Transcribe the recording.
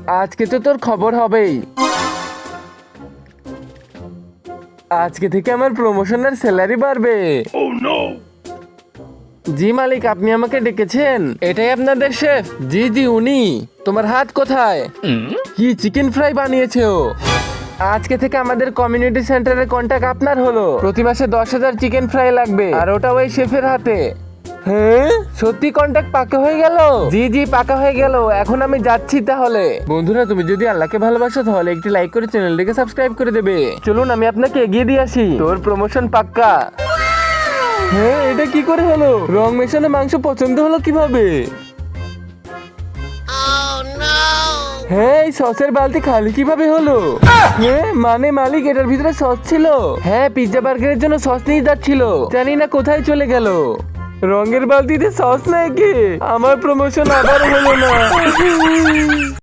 আজকে তো তোর খবর হবেই। আজকে থেকে আমার প্রমোশনের স্যালারি বাড়বে। জি মালিক, আপনি আমাকে ডেকেছেন? এটাই আপনাদের শেফ? জি জি উনি। তোমার হাত কোথায়? কি চিকেন ফ্রাই বানিয়েছে ও? আজকে থেকে আমাদের কমিউনিটি সেন্টারের কন্ট্যাক্ট আপনার হলো। প্রতি মাসে 10,000 চিকেন ফ্রাই লাগবে, আর ওটা ওই শেফের হাতে। হ্যাঁ, সত্যি কন্ট্যাক্ট পাকা হয়ে গেল? জি জি পাকা হয়ে গেল। এখন আমি যাচ্ছি তাহলে। বন্ধুরা, তুমি যদি আল্লাহকে ভালোবাসো তাহলে একটি লাইক করে চ্যানেলটিকে সাবস্ক্রাইব করে দেবে। চলুন আমি আপনাকে এগিয়ে দিয়ে আসি। তোর প্রমোশন পাক্কা। হ্যাঁ, এটা কি করে হলো? রং মেশানো মাংস পছন্দ হলো কিভাবে? হ্যাঁ, এই সসের বালতি খালি কিভাবে হলো? হ্যাঁ, মানে মালিক এটার ভিতরে সস ছিল। হ্যাঁ, পিৎজা বার্গারের জন্য সস নিয়ে যাচ্ছিল, জানি না কোথায় চলে গেল। রঙের বালতিতে সস নাকি? আমার প্রমোশন আবার হলো না।